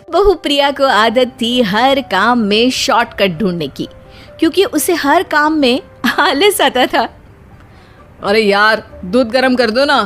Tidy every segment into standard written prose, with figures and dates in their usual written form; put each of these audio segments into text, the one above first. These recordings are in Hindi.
बहू प्रिया को आदत थी हर काम में शॉर्टकट ढूंढने की, क्योंकि उसे हर काम में आलस आता था। अरे यार, दूध गर्म कर दो ना।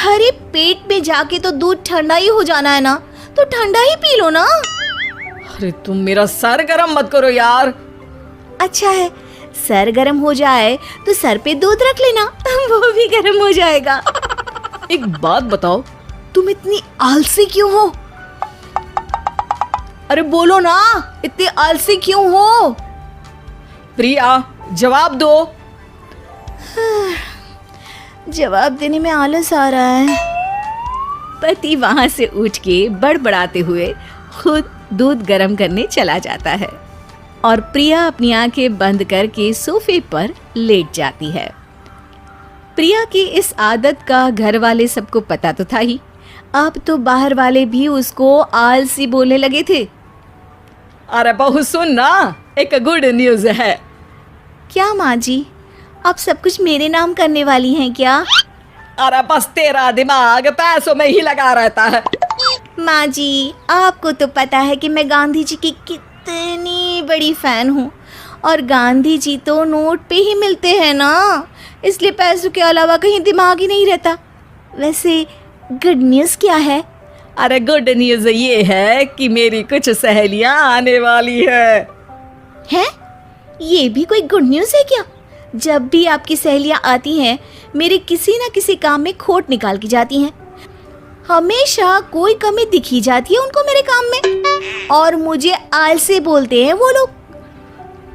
अरे पेट में जाके तो दूध ठंडा ही हो जाना है ना, तो ठंडा ही पी लो ना। अरे तुम मेरा सर गर्म मत करो यार। अच्छा है, सर गर्म हो जाए तो सर पे दूध रख लेना, वो भी गर्म हो जाएगा। एक बात बताओ, तुम इतनी आलसी क्यों हो? अरे बोलो ना, इतनी आलसी क्यों हो? प्रिया, जवाब दो। जवाब देने में आलस आ रहा है। पति वहां से उठ के बड़बड़ाते हुए खुद दूध गर्म करने चला जाता है और प्रिया अपनी आंखें बंद करके सोफे पर लेट जाती है। प्रिया की इस आदत का घर वाले सबको पता तो था ही, अब तो बाहर वाले भी उसको आलसी बोलने लगे थे। अरे बहू सुन ना, एक गुड न्यूज है। क्या माँ जी, आप सब कुछ मेरे नाम करने वाली हैं क्या? अरे बस तेरा दिमाग पैसों में ही लगा रहता है। माँ जी, आपको तो पता है कि मैं गांधी जी की कितनी बड़ी फैन हूँ, और गांधी जी तो नोट पे ही मिलते हैं ना, इसलिए पैसों के अलावा कहीं दिमाग ही नहीं रहता। वैसे गुड न्यूज़ क्या है? अरे गुड न्यूज ये है कि मेरी कुछ सहेलियां आने वाली है। हैं? ये भी कोई गुड न्यूज़ है क्या? जब भी आपकी सहेलियां आती हैं, मेरे किसी न किसी काम में खोट निकाल की जाती हैं। हमेशा कोई कमी दिखी जाती है उनको मेरे काम में, और मुझे आलसी बोलते हैं वो लोग।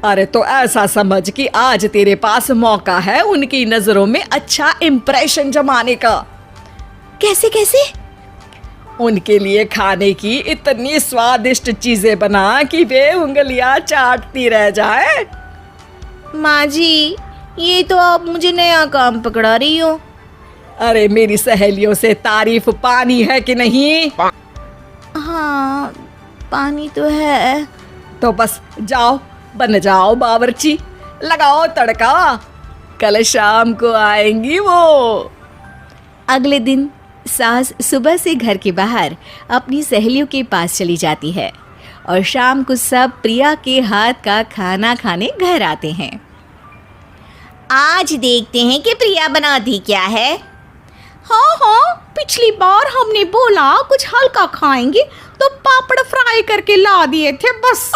अरे तो ऐसा समझ कि आज तेरे पास मौका है उनकी नजरों में अच्छा इम्प्रेशन जमाने का। कैसे कैसे? उनके लिए खाने की इतनी स्वादिष्ट चीजें बना कि वे उंगलियां चाटती रह जाए। माँ जी, ये तो आप मुझे नया काम पकड़ा रही हो। अरे मेरी सहेलियों से तारीफ पानी है कि नहीं? हाँ, पानी तो है। तो बस जाओ, बन जाओ बावर्ची, लगाओ तड़का, कल शाम को आएंगी वो। अगले दिन सास सुबह से घर के बाहर अपनी सहेलियों के पास चली जाती है और शाम को सब प्रिया के हाथ का खाना खाने घर आते हैं। आज देखते हैं कि प्रिया बनाती क्या है। हाँ हाँ, पिछली बार हमने बोला कुछ हल्का खाएंगे तो पापड़ फ्राई करके ला दिए थे बस।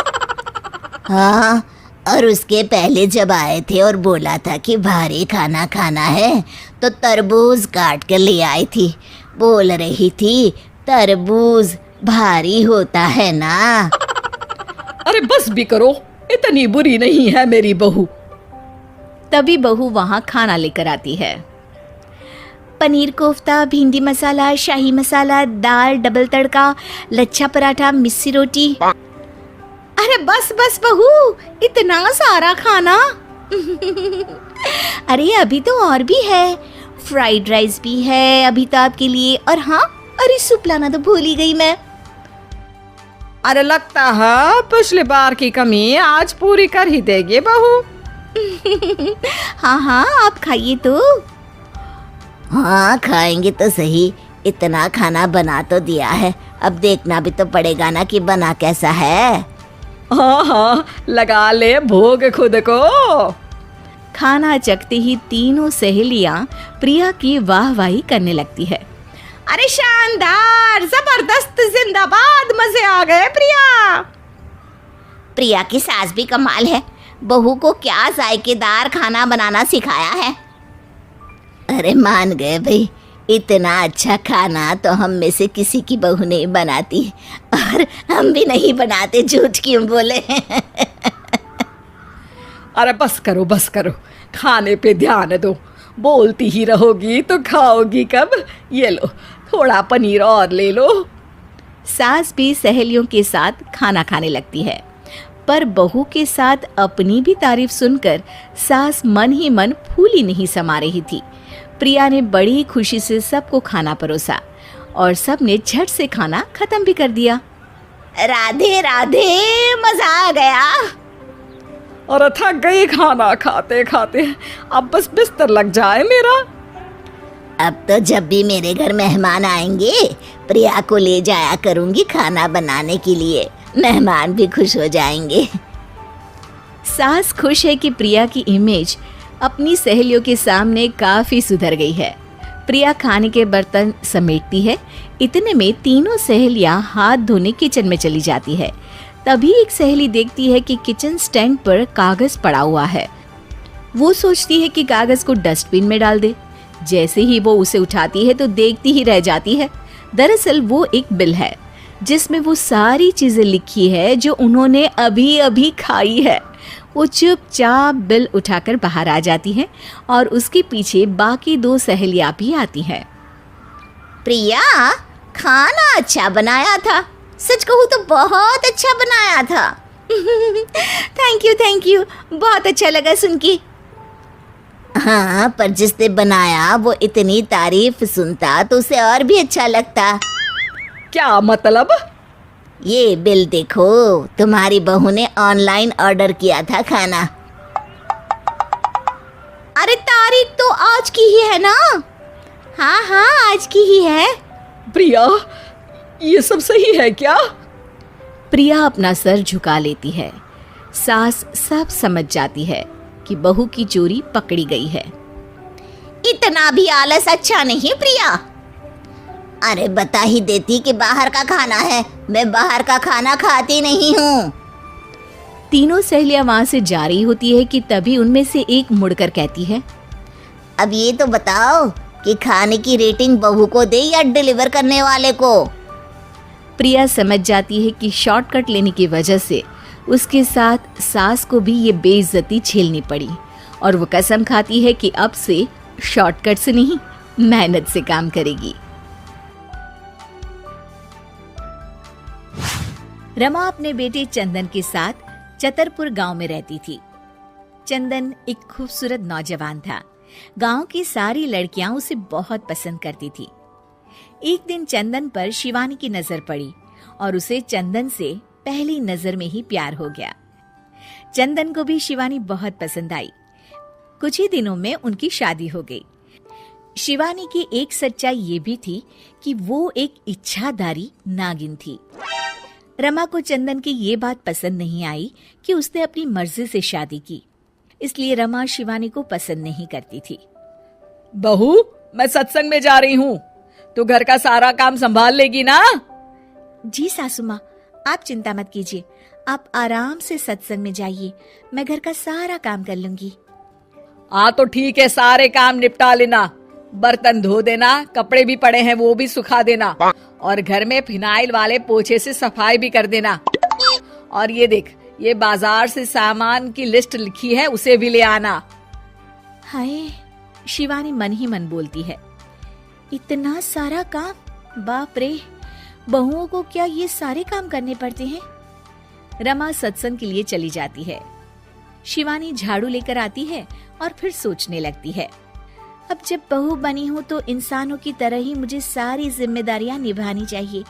हाँ, और उसके पहले जब आए थे और बोला था कि भारी खाना खाना है तो तरबूज काट कर ले आई थी। बोल रही थी तरबूज भारी होता है ना। अरे बस भी करो, इतनी बुरी नहीं है मेरी बहू। तभी बहू वहाँ खाना लेकर आती है। पनीर कोफ्ता, भिंडी मसाला, शाही मसाला, दाल, डबल तड़का, लच्छा पराठा, मिस्सी रोटी। अरे बस बस बहू, इतना सारा खाना। अरे अभी तो और भी है, फ्राइड राइस भी है अभी तो आपके लिए, और हाँ, अरे सूप लाना तो भूल ही गई मैं। अरे लगता है पिछली बार की कमी आज पूरी कर ही देगी बहू। हाँ हाँ, आप खाइए तो। हाँ, खाएंगे तो सही, इतना खाना बना तो दिया है, अब देखना भी तो पड़ेगा ना कि बना कैसा है। हाँ हाँ, लगा ले भोग खुद को। खाना चखते ही तीनों सहेलियां प्रिया की वाहवाही करने लगती है। अरे शानदार, जबरदस्त, जिंदाबाद, मजे आ गए प्रिया। प्रिया की सास भी कमाल है, बहू को क्या जायकेदार खाना बनाना सिखाया है। अरे मान गए भाई, इतना अच्छा खाना तो हम में से किसी की बहू नहीं बनाती, और हम भी नहीं बनाते, झूठ क्यों बोले। अरे बस करो बस करो, खाने पे ध्यान दो, बोलती ही रहोगी तो खाओगी कब। ये लो, थोड़ा पनीर और ले लो। सास भी सहेलियों के साथ खाना खाने लगती है, पर बहू के साथ अपनी भी तारीफ सुनकर सास मन ही मन फूली नहीं समा रही थी। प्रिया ने बड़ी खुशी से सबको खाना परोसा और सबने झट से खाना खत्म भी कर दिया। राधे राधे, मजा आ गया। और थक गई खाना खाते खाते, अब बस बिस्तर लग जाए मेरा। अब तो जब भी मेरे घर मेहमान आएंगे प्रिया को ले जाया करूंगी खाना बनाने के लिए, मेहमान भी खुश हो जाएंगे। सास खुश है कि प्रिया की इमेज अपनी सहेलियों के सामने काफी सुधर गई है। प्रिया खाने के बर्तन समेटती है। इतने में तीनों सहेलियां हाथ धोने किचन में चली जाती है। तभी एक सहेली देखती है कि किचन स्टैंड पर कागज पड़ा हुआ है। वो सोचती है कि कागज को डस्टबिन में डाल दे। जैसे ही वो उसे उठाती है तो देखती ही रह जाती है। दरअसल वो एक बिल है जिसमें वो सारी चीजें लिखी है जो उन्होंने अभी अभी खाई है। वो चुपचाप बिल उठाकर बाहर आ जाती है और उसके पीछे बाकी दो सहेलियां भी आती हैं। प्रिया, खाना अच्छा बनाया था, सच कहूँ तो बहुत अच्छा बनाया था। थैंक यू, बहुत अच्छा लगा सुन के। हाँ, पर जिसने बनाया वो इतनी तारीफ सुनता तो उसे और भी अच्छा लगता। क्या मतलब? ये बिल देखो, तुम्हारी बहू ने ऑनलाइन ऑर्डर किया था खाना। अरे तारीख तो आज की ही है ना? हाँ आज की ही है। प्रिया, ये सब सही है क्या? प्रिया अपना सर झुका लेती है। सास सब समझ जाती है कि बहू की चोरी पकड़ी गई है। इतना भी आलस अच्छा नहीं प्रिया। अरे बता ही देती कि बाहर का खाना है, मैं बाहर का खाना खाती नहीं हूँ। तीनों सहेलियां वहां से जा रही होती है कि तभी उनमें से एक मुड़कर कहती है, अब ये तो बताओ कि खाने की रेटिंग बहू को दे या डिलीवर करने वाले को। प्रिया समझ जाती है कि शॉर्टकट लेने की वजह से उसके साथ सास को भी ये बेइज्जती झेलनी पड़ी और वो कसम खाती है कि अब से शॉर्टकट से नहीं, मेहनत से काम करेगी। रमा अपने बेटे चंदन के साथ चतरपुर गांव में रहती थी। चंदन एक खूबसूरत नौजवान था। गांव की सारी लड़कियां उसे बहुत पसंद करती थी। एक दिन चंदन पर शिवानी की नजर पड़ी और उसे चंदन से पहली नजर में ही प्यार हो गया। चंदन को भी शिवानी बहुत पसंद आई। कुछ ही दिनों में उनकी शादी हो गई। शिवानी की एक सच्चाई ये भी थी कि वो एक इच्छाधारी नागिन थी। रमा को चंदन की ये बात पसंद नहीं आई कि उसने अपनी मर्जी से शादी की, इसलिए रमा शिवानी को पसंद नहीं करती थी। बहू, मैं सत्संग में जा रही हूँ, तू घर का सारा काम संभाल लेगी ना? जी सासू माँ, आप चिंता मत कीजिए, आप आराम से सत्संग में जाइए, मैं घर का सारा काम कर लूंगी। हाँ तो ठीक है, सारे काम निपटा लेना, बर्तन धो देना, कपड़े भी पड़े हैं वो भी सुखा देना और घर में फिनाइल वाले पोछे से सफाई भी कर देना। और ये देख, ये बाजार से सामान की लिस्ट लिखी है, उसे भी ले आना। हाय, शिवानी मन ही मन बोलती है, इतना सारा काम, बाप रे, बहुओं को क्या ये सारे काम करने पड़ते हैं? रमा सत्संग के लिए चली जाती है। शिवानी झाड़ू लेकर आती है और फिर सोचने लगती है, अब जब बहू बनी हूं तो इंसानों की तरह ही मुझे सारी जिम्मेदारियां निभानी चाहिए।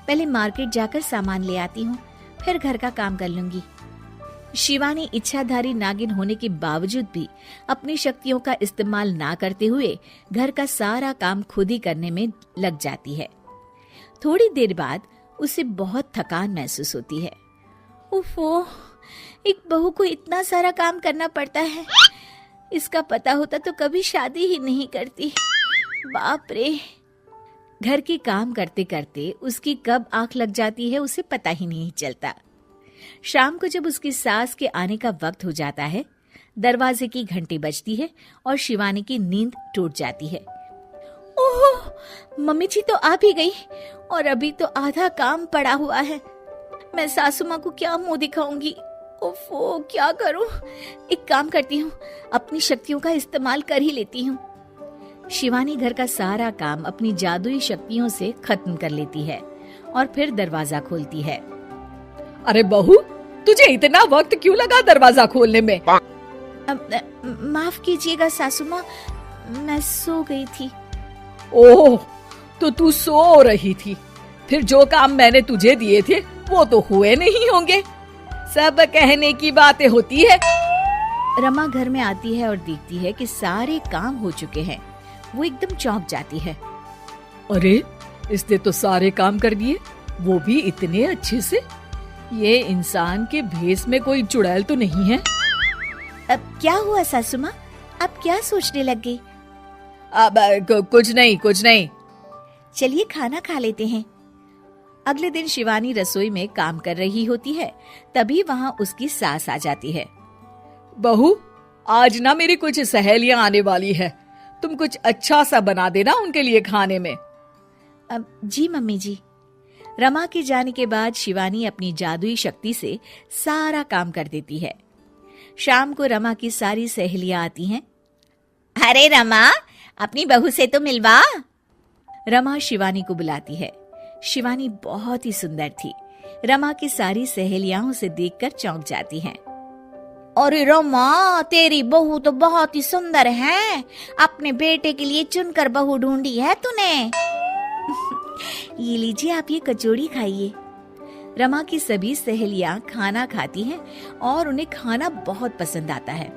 पहले मार्केट जाकर सामान ले आती हूँ, फिर घर का काम कर लूंगी। शिवानी इच्छाधारी नागिन होने के बावजूद भी अपनी शक्तियों का इस्तेमाल ना करते हुए घर का सारा काम खुद ही करने में लग जाती है। थोड़ी देर बाद उसे बहुत थकान महसूस होती है। उफ़ो, एक बहू को इतना सारा काम करना पड़ता है, इसका पता होता तो कभी शादी ही नहीं करती, बाप रे। घर के काम करते करते उसकी कब आंख लग जाती है उसे पता ही नहीं चलता। शाम को जब उसकी सास के आने का वक्त हो जाता है, दरवाजे की घंटी बजती है और शिवानी की नींद टूट जाती है। ओह, मम्मी जी तो आ भी गई और अभी तो आधा काम पड़ा हुआ है। मैं सासू माँ को क्या मुंह दिखाऊंगी? ओफो, क्या करूं? एक काम करती हूँ, अपनी शक्तियों का इस्तेमाल कर ही लेती हूँ। शिवानी घर का सारा काम अपनी जादुई शक्तियों से खत्म कर लेती है और फिर दरवाजा खोलती है। अरे बहू, तुझे इतना वक्त क्यों लगा दरवाजा खोलने में? माफ कीजिएगा सासू माँ, मैं सो गई थी। ओह, तो तू सो रही थी, फिर जो काम मैंने तुझे दिए थे वो तो हुए नहीं होंगे। सब कहने की बातें होती है। रमा घर में आती है और देखती है कि सारे काम हो चुके हैं। वो एकदम चौंक जाती है। अरे, इसने तो सारे काम कर दिए, वो भी इतने अच्छे से। ये इंसान के भेस में कोई चुड़ैल तो नहीं है? अब क्या हुआ सासू माँ, आप क्या सोचने लग गई? अब कुछ नहीं। चलिए खाना खा लेते हैं। अगले दिन शिवानी रसोई में काम कर रही होती है, तभी वहाँ उसकी सास आ जाती है। बहू, आज ना मेरी कुछ सहेलियां आने वाली है, तुम कुछ अच्छा सा बना देना उनके लिए खाने में। अब जी मम्मी जी। रमा के जाने के बाद शिवानी अपनी जादुई शक्ति से सारा काम कर देती है। शाम को रमा की सारी सहेलियां आती हैं। अरे रमा, अपनी बहू से तो मिलवा। रमा शिवानी को बुलाती है। शिवानी बहुत ही सुंदर थी। रमा की सारी सहेलियां उसे देखकर चौंक जाती हैं। अरे रमा, तेरी बहू तो बहुत ही सुंदर है। अपने बेटे के लिए चुनकर बहू ढूंढी है तूने। ये लीजिए, आप ये कचौड़ी खाइए। रमा की सभी सहेलियां खाना खाती हैं और उन्हें खाना बहुत पसंद आता है।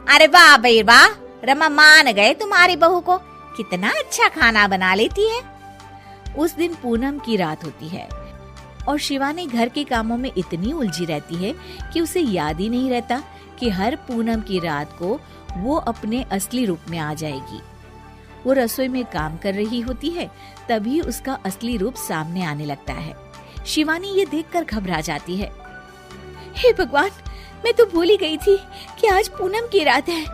अरे वाह भाई वाह, रमा मान गए तुम्हारी बहू को, कितना अच्छा खाना बना लेती है। उस दिन पूनम की रात होती है और शिवानी घर के कामों में इतनी उलझी रहती है कि उसे याद ही नहीं रहता कि हर पूनम की रात को वो अपने असली रूप में आ जाएगी। वो रसोई में काम कर रही होती है, तभी उसका असली रूप सामने आने लगता है। शिवानी ये देखकर घबरा जाती है। हे भगवान, मैं तो भूल ही गई थी कि आज पूनम की रात है।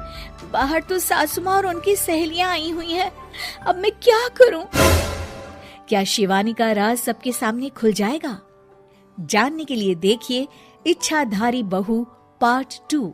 बाहर तो सासू माँ और उनकी सहेलियां आई हुई हैं। अब मैं क्या करूं? क्या शिवानी का राज सबके सामने खुल जाएगा? जानने के लिए देखिए इच्छाधारी बहू पार्ट 2।